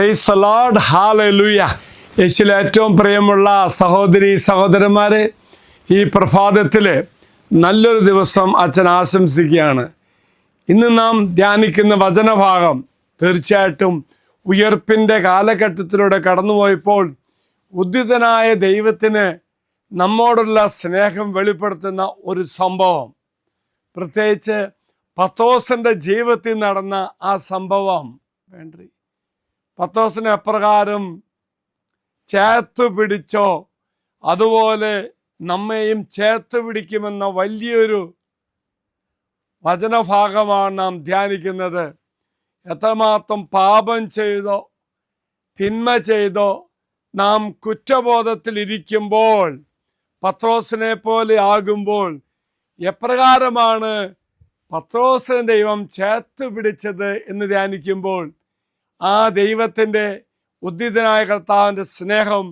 Praise the Lord, hallelujah. യേശുവിൽ ഏറ്റവും പ്രിയമുള്ള സഹോദരി സഹോദരന്മാരെ, ഈ പ്രഭാതത്തിൽ നല്ലൊരു ദിവസം അച്ഛൻ ആശംസിക്കുകയാണ്. ഇന്ന് നാം ധ്യാനിക്കുന്ന വചനഭാഗം തീർച്ചയായിട്ടും ഉയർപ്പിൻ്റെ കാലഘട്ടത്തിലൂടെ കടന്നുപോയപ്പോൾ ഉദ്ധിതനായ ദൈവത്തിന് നമ്മോടുള്ള സ്നേഹം വെളിപ്പെടുത്തുന്ന ഒരു സംഭവം, പ്രത്യേകിച്ച് പത്രോസിൻ്റെ ജീവിതത്തിൽ നടന്ന ആ സംഭവം വേണ്ടി പത്രോസിനെ എപ്രകാരം ചേർത്ത് പിടിച്ചോ അതുപോലെ നമ്മെയും ചേർത്ത് പിടിക്കുമെന്ന വലിയൊരു വചനഭാഗമാണ് നാം ധ്യാനിക്കുന്നത്. എത്രമാത്രം പാപം ചെയ്തോ തിന്മ ചെയ്തോ നാം കുറ്റബോധത്തിലിരിക്കുമ്പോൾ പത്രോസിനെ പോലെ ആകുമ്പോൾ എപ്രകാരമാണ് പത്രോസിനെ ദൈവം ചേർത്ത് പിടിച്ചത് എന്ന് ധ്യാനിക്കുമ്പോൾ ആ ദൈവത്തിൻ്റെ ഉദ്ധിതനായ കർത്താവിൻ്റെ സ്നേഹം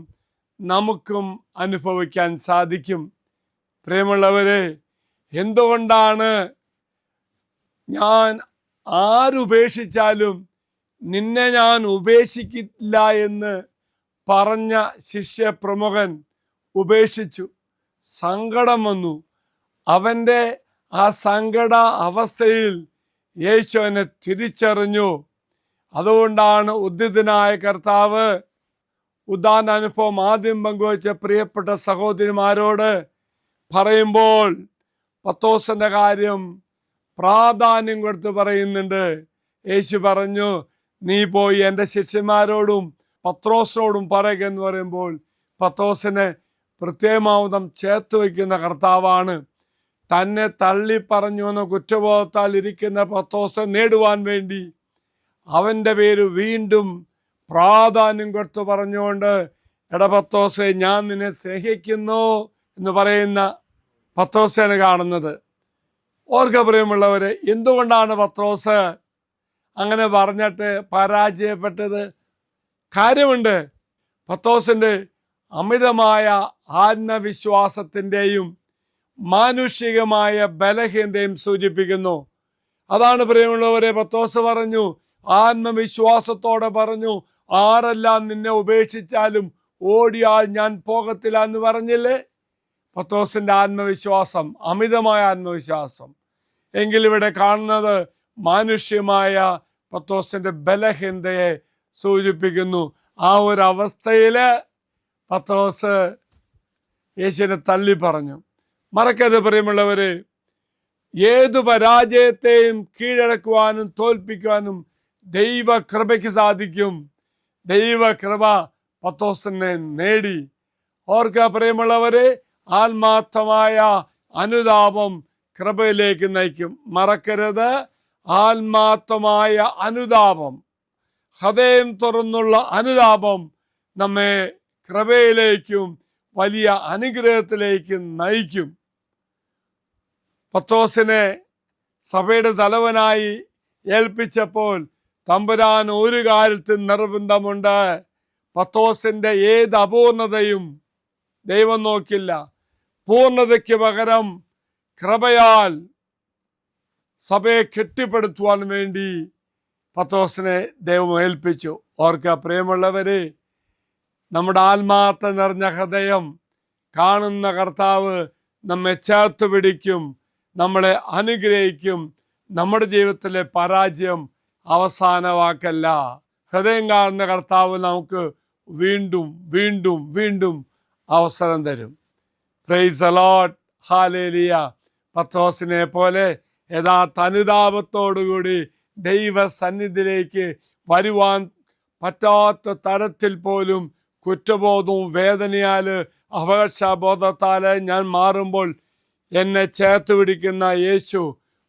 നമുക്കും അനുഭവിക്കാൻ സാധിക്കും. പ്രിയമുള്ളവരെ, എന്തുകൊണ്ടാണ് ഞാൻ ആരുപേക്ഷിച്ചാലും നിന്നെ ഞാൻ ഉപേക്ഷിക്കില്ല എന്ന് പറഞ്ഞ ശിഷ്യ പ്രമുഖൻ ഉപേക്ഷിച്ചു? സങ്കടം വന്നു. അവൻ്റെ ആ സങ്കട അവസ്ഥയിൽ യേശു അവനെ തിരിച്ചറിഞ്ഞു. അതുകൊണ്ടാണ് ഉദ്ധിതനായ കർത്താവ് ഉദാഹരണ അനുഭവം ആദ്യം പങ്കുവച്ച പ്രിയപ്പെട്ട സഹോദരിമാരോട് പറയുമ്പോൾ പത്രോസിൻ്റെ കാര്യം പ്രാധാന്യം കൊടുത്ത് പറയുന്നുണ്ട്. യേശു പറഞ്ഞു, നീ പോയി എൻ്റെ ശിഷ്യന്മാരോടും പത്രോസിനോടും പറയുക എന്ന് പറയുമ്പോൾ പത്രോസിനെ പ്രത്യേകമാവതം ചേർത്ത് വയ്ക്കുന്ന കർത്താവാണ്. തന്നെ തള്ളി പറഞ്ഞു എന്ന കുറ്റബോധത്താൽ ഇരിക്കുന്ന പത്രോസിനെ നേടുവാൻ വേണ്ടി അവൻ്റെ പേര് വീണ്ടും പ്രാധാന്യം കൊടുത്തു പറഞ്ഞുകൊണ്ട്, എടാ പത്രോസേ, ഞാൻ നിന്നെ സ്നേഹിക്കുന്നു എന്ന് പറയുന്ന പത്രോസേനെ കാണുന്നത്. ഓർക്ക പ്രിയമുള്ളവരെ, എന്തുകൊണ്ടാണ് പത്രോസ് അങ്ങനെ പറഞ്ഞിട്ട് പരാജയപ്പെട്ടത്? കാര്യമുണ്ട്. പത്രോസിൻ്റെ അമിതമായ ആത്മവിശ്വാസത്തിൻ്റെയും മാനുഷികമായ ബലഹീനതയും സൂചിപ്പിക്കുന്നു. അതാണ് പ്രിയമുള്ളവരെ, പത്രോസ് പറഞ്ഞു, ആത്മവിശ്വാസത്തോടെ പറഞ്ഞു, ആരെല്ലാം നിന്നെ ഉപേക്ഷിച്ചാലും ഓടിയാൽ ഞാൻ പോകത്തില്ല എന്ന് പറഞ്ഞില്ലേ? പത്രോസിൻ്റെ ആത്മവിശ്വാസം, അമിതമായ ആത്മവിശ്വാസം. എങ്കിലിവിടെ കാണുന്നത് മാനുഷ്യമായ പത്രോസിൻ്റെ ബലഹീനതയെ സൂചിപ്പിക്കുന്നു. ആ ഒരു അവസ്ഥയിൽ പത്രോസ് യേശുവിനെ തള്ളി പറഞ്ഞു. മറക്കരുത് പ്രിയമുള്ളവര്, ഏതു പരാജയത്തെയും കീഴടക്കുവാനും തോൽപ്പിക്കുവാനും ദൈവകൃപയ്ക്ക് സാധിക്കും. ദൈവകൃപ പത്രോസിനെ നേടി. ഓർക്ക പ്രിയമുള്ളവരെ, ആത്മാർത്ഥമായ അനുതാപം കൃപയിലേക്ക് നയിക്കും. മറക്കരുത്, ആത്മാർത്ഥമായ അനുതാപം, ഹൃദയം തുറന്നുള്ള അനുതാപം നമ്മെ കൃപയിലേക്കും വലിയ അനുഗ്രഹത്തിലേക്കും നയിക്കും. പത്രോസിനെ സഭയുടെ തലവനായി ഏൽപ്പിച്ചപ്പോൾ തമ്പുരാൻ ഒരു കാര്യത്തിൽ നിർബന്ധമുണ്ട്. പത്രോസിൻ്റെ ഏത് അപൂർണതയും ദൈവം നോക്കില്ല. പൂർണ്ണതയ്ക്ക് പകരം കൃപയാൽ സഭയെ കെട്ടിപ്പടുത്തുവാൻ വേണ്ടി പത്രോസിനെ ദൈവം ഏൽപ്പിച്ചു. ഓർക്ക പ്രിയമുള്ളവരെ, നമ്മുടെ ആത്മാർത്ഥ നിറഞ്ഞ ഹൃദയം കാണുന്ന കർത്താവ് നമ്മെ ചേർത്ത് പിടിക്കും, നമ്മളെ അനുഗ്രഹിക്കും. നമ്മുടെ ജീവിതത്തിലെ പരാജയം അവസാന വാക്കല്ല. ഹൃദയം കാണുന്ന കർത്താവ് നമുക്ക് വീണ്ടും വീണ്ടും വീണ്ടും അവസരം തരും. Praise the Lord, hallelujah. പത്രോസിനെ പോലെ യഥാർത്ഥ അനുതാപത്തോടുകൂടി ദൈവസന്നിധിയിലേക്ക് വരുവാൻ പറ്റാത്ത തരത്തിൽ പോലും കുറ്റബോധവും വേദനയാൽ അവകാശബോധത്താൽ ഞാൻ മാറുമ്പോൾ എന്നെ ചേർത്ത് പിടിക്കുന്ന യേശു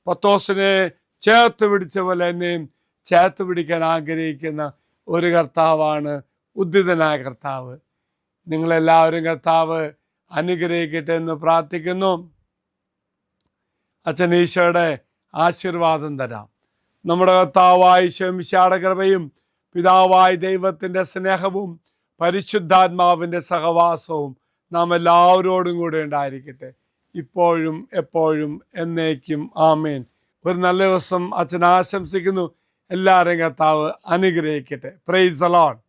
പത്രോസിനെ ചേർത്ത് പിടിച്ച പോലെ എന്നെയും ചേർത്ത് പിടിക്കാൻ ആഗ്രഹിക്കുന്ന ഒരു കർത്താവാണ് ഉദ്ധിതനായ കർത്താവ്. നിങ്ങളെല്ലാവരും കർത്താവ് അനുഗ്രഹിക്കട്ടെ എന്ന് പ്രാർത്ഥിക്കുന്നു. അച്ഛൻ ഈശോയുടെ ആശീർവാദം തരാം. നമ്മുടെ കർത്താവായ ഈശോയുടെ കൃപയും പിതാവായ ദൈവത്തിൻ്റെ സ്നേഹവും പരിശുദ്ധാത്മാവിൻ്റെ സഹവാസവും നാം എല്ലാവരോടും കൂടെ ഉണ്ടായിരിക്കട്ടെ, ഇപ്പോഴും എപ്പോഴും എന്നേക്കും. ആമേൻ. ഒരു നല്ല ദിവസം അച്ഛൻ ആശംസിക്കുന്നു. എല്ലാവരെയും കർത്താവ് അനുഗ്രഹിക്കട്ടെ. Praise the Lord.